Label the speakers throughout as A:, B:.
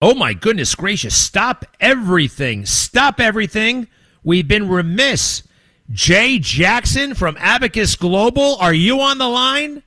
A: Oh, my goodness gracious. Stop everything. Stop everything. We've been remiss. Jay Jackson from Abacus Global, are you on the line?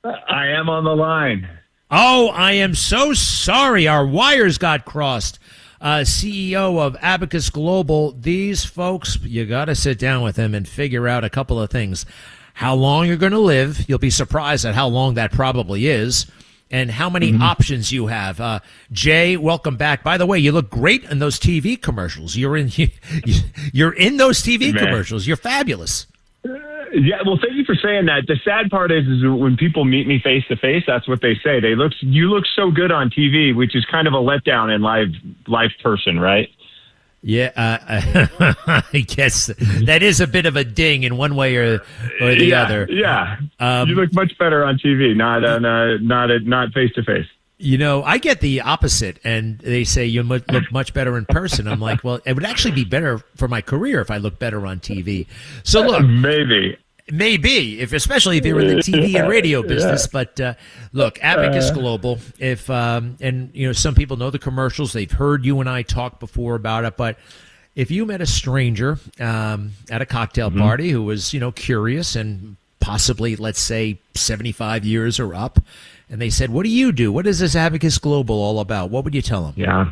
B: I am on the line.
A: Oh, I am so sorry. Our wires got crossed. CEO of Abacus Global, these folks, you got to sit down with them and figure out a couple of things. How long you're going to live. You'll be surprised at how long that probably is. And how many options you have. Jay, welcome back. By the way, you look great in those TV commercials. You're in those TV commercials. You're fabulous.
B: Yeah, well, thank you for saying that. The sad part is when people meet me face to face, that's what they say. You look so good on TV, which is kind of a letdown in live person, right?
A: Yeah, I guess that is a bit of a ding in one way or the other.
B: Yeah, you look much better on TV, not face to face.
A: You know, I get the opposite, and they say you look much better in person. I'm like, well, it would actually be better for my career if I look better on TV. So look, maybe, especially if you're in the TV and radio business. Yeah. But look, Abacus Global. If and you know, some people know the commercials. They've heard you and I talk before about it. But if you met a stranger at a cocktail party who was, you know, curious and possibly, let's say, 75 years or up, and they said, "What do you do? What is this Abacus Global all about?" What would you tell them?
B: Yeah.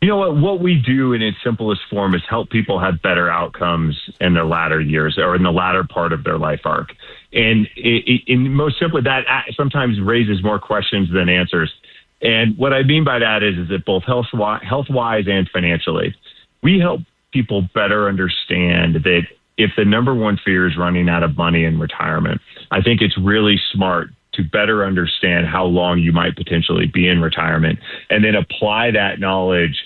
B: You know what we do in its simplest form is help people have better outcomes in their latter years or in the latter part of their life arc. And in most simply, that sometimes raises more questions than answers. And what I mean by that is that both health-wise and financially, we help people better understand that if the number one fear is running out of money in retirement, I think it's really smart to better understand how long you might potentially be in retirement and then apply that knowledge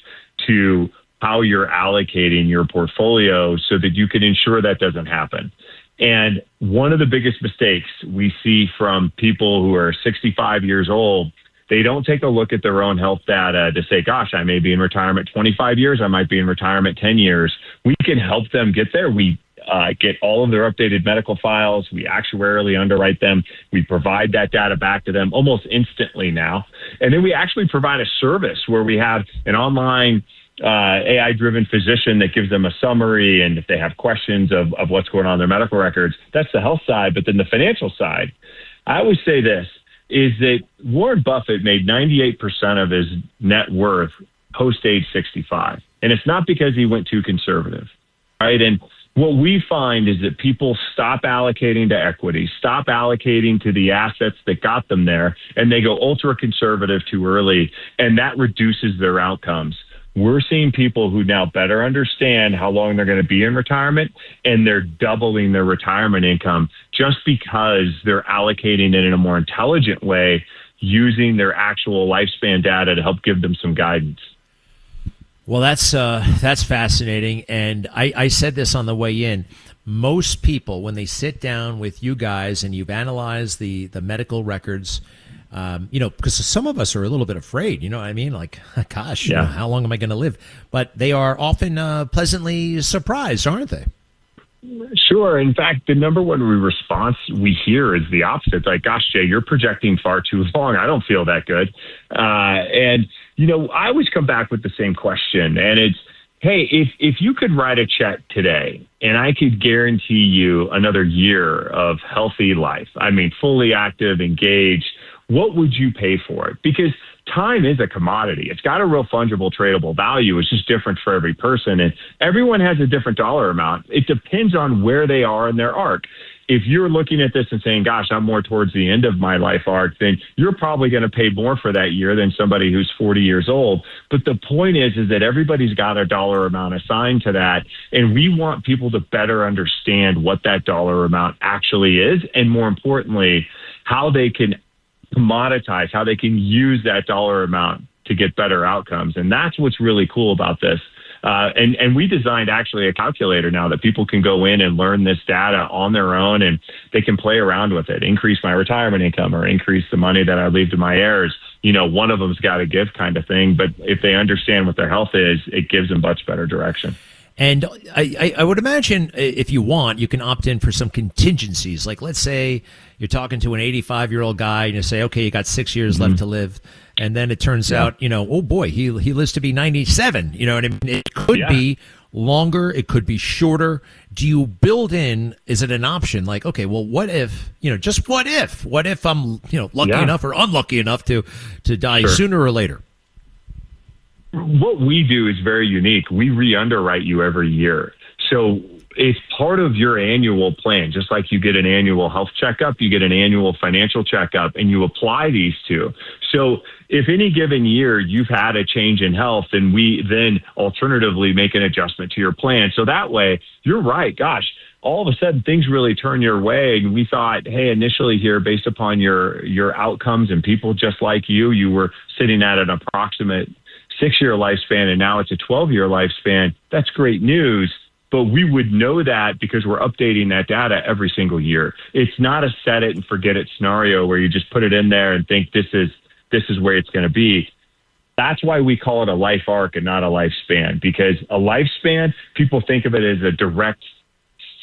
B: to how you're allocating your portfolio so that you can ensure that doesn't happen. And one of the biggest mistakes we see from people who are 65 years old, they don't take a look at their own health data to say, gosh, I may be in retirement 25 years. I might be in retirement 10 years. We can help them get there. We get all of their updated medical files. We actuarially underwrite them. We provide that data back to them almost instantly now. And then we actually provide a service where we have an online AI-driven physician that gives them a summary. And if they have questions of what's going on in their medical records, that's the health side. But then the financial side, I always say this, is that Warren Buffett made 98% of his net worth post age 65. And it's not because he went too conservative, right? And what we find is that people stop allocating to equity, stop allocating to the assets that got them there, and they go ultra conservative too early, and that reduces their outcomes. We're seeing people who now better understand how long they're going to be in retirement, and they're doubling their retirement income just because they're allocating it in a more intelligent way, using their actual lifespan data to help give them some guidance.
A: Well, that's fascinating, and I said this on the way in. Most people, when they sit down with you guys and you've analyzed the medical records, you know, because some of us are a little bit afraid, you know what I mean? Like, gosh,
B: yeah.
A: You know, how long am I going to live? But they are often pleasantly surprised, aren't they?
B: Sure. In fact, the number one response we hear is the opposite. It's like, gosh, Jay, you're projecting far too long. I don't feel that good. And, you know, I always come back with the same question. And it's, hey, if you could write a check today and I could guarantee you another year of healthy life, I mean, fully active, engaged, what would you pay for it? Because time is a commodity. It's got a real fungible, tradable value. It's just different for every person. And everyone has a different dollar amount. It depends on where they are in their arc. If you're looking at this and saying, gosh, I'm more towards the end of my life arc, then you're probably going to pay more for that year than somebody who's 40 years old. But the point is that everybody's got a dollar amount assigned to that. And we want people to better understand what that dollar amount actually is. And more importantly, how they can commoditize, how they can use that dollar amount to get better outcomes. And that's what's really cool about this. And we designed actually a calculator now that people can go in and learn this data on their own, and they can play around with it, increase my retirement income or increase the money that I leave to my heirs. You know, one of them's got to give kind of thing. But if they understand what their health is, it gives them much better direction.
A: And I would imagine if you want, you can opt in for some contingencies. Like, let's say you're talking to an 85-year-old guy and you say, okay, you got 6 years left to live. And then it turns out, oh boy, he lives to be 97. You know what I mean? It could be longer. It could be shorter. Do you build in, is it an option? Like, okay, well, what if, just what if I'm, lucky enough or unlucky enough to die sooner or later?
B: What we do is very unique. We re-underwrite you every year. So it's part of your annual plan. Just like you get an annual health checkup, you get an annual financial checkup, and you apply these two. So if any given year you've had a change in health, and we then alternatively make an adjustment to your plan. So that way, you're right. Gosh, all of a sudden things really turn your way. And we thought, hey, initially here, based upon your outcomes and people just like you were sitting at an approximate 6-year lifespan, and now it's a 12-year lifespan. That's great news. But we would know that because we're updating that data every single year. It's not a set it and forget it scenario where you just put it in there and think this is where it's going to be. That's why we call it a life arc and not a lifespan, because a lifespan, people think of it as a direct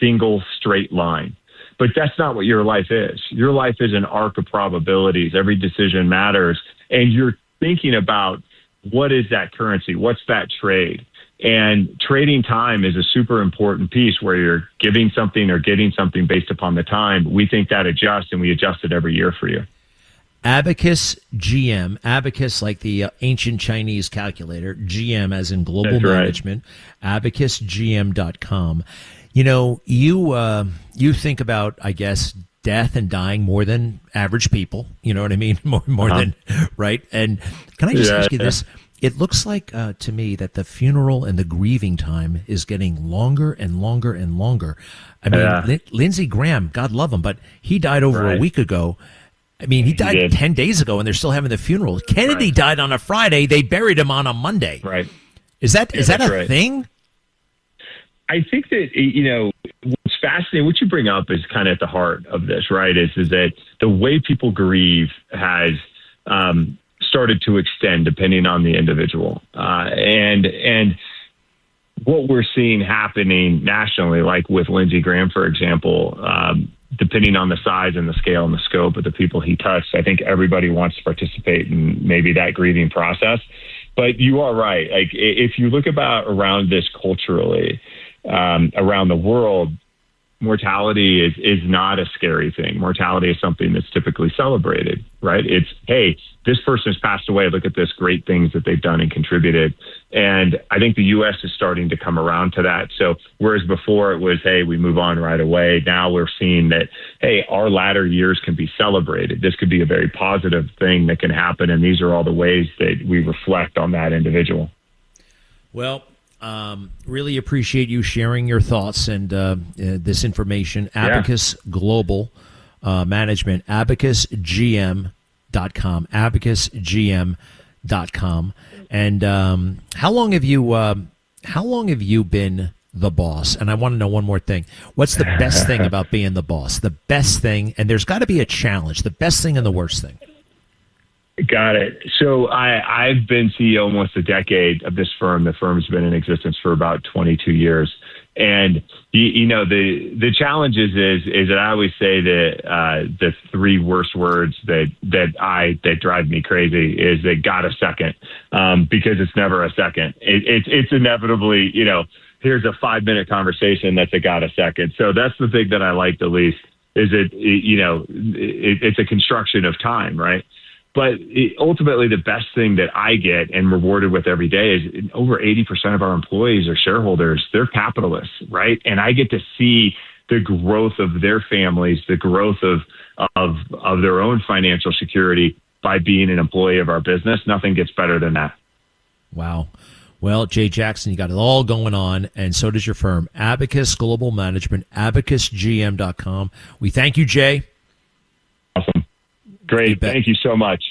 B: single straight line. But that's not what your life is. Your life is an arc of probabilities. Every decision matters. And you're thinking about, what is that currency? What's that trade? And trading time is a super important piece where you're giving something or getting something based upon the time. We think that adjusts, and we adjust it every year for you.
A: Abacus GM, Abacus like the ancient Chinese calculator, GM as in global management, abacusgm.com. You think about, I guess, death and dying more than average people. You know what I mean? More than, right? And can I just ask you this? It looks like to me that the funeral and the grieving time is getting longer and longer and longer. I mean, Lindsey Graham, God love him, but he died over a week ago. I mean, he died 10 days ago, and they're still having the funeral. Kennedy died on a Friday. They buried him on a Monday.
B: Right.
A: Is that a thing?
B: I think that, what's fascinating, what you bring up is kind of at the heart of this, right, is that the way people grieve has started to extend depending on the individual. And what we're seeing happening nationally, like with Lindsey Graham, for example, depending on the size and the scale and the scope of the people he touched, I think everybody wants to participate in maybe that grieving process. But you are right. Like, if you look around this culturally, around the world, mortality is not a scary thing. Mortality is something that's typically celebrated, right? It's, hey, this person has passed away. Look at this great things that they've done and contributed. And I think the U.S. is starting to come around to that. So whereas before it was, hey, we move on right away, now we're seeing that, hey, our latter years can be celebrated. This could be a very positive thing that can happen. And these are all the ways that we reflect on that individual.
A: Well, really appreciate you sharing your thoughts and this information. Abacus Global Management, abacusgm.com, abacusgm.com. And how long have you been the boss? And I want to know one more thing. What's the best thing about being the boss? The best thing, and there's got to be a challenge, the best thing and the worst thing.
B: Got it. So I've been CEO almost a decade of this firm. The firm's been in existence for about 22 years. And, the challenge is that I always say that the three worst words that drive me crazy is they got a second, because it's never a second. It's inevitably, here's a 5-minute conversation that's a got a second. So that's the thing that I like the least, is it's a construction of time, right? But ultimately, the best thing that I get and rewarded with every day is over 80% of our employees are shareholders. They're capitalists, right? And I get to see the growth of their families, the growth of their own financial security by being an employee of our business. Nothing gets better than that.
A: Wow. Well, Jay Jackson, you got it all going on, and so does your firm. Abacus Global Management, abacusgm.com. We thank you, Jay.
B: Awesome. Great. Thank you so much.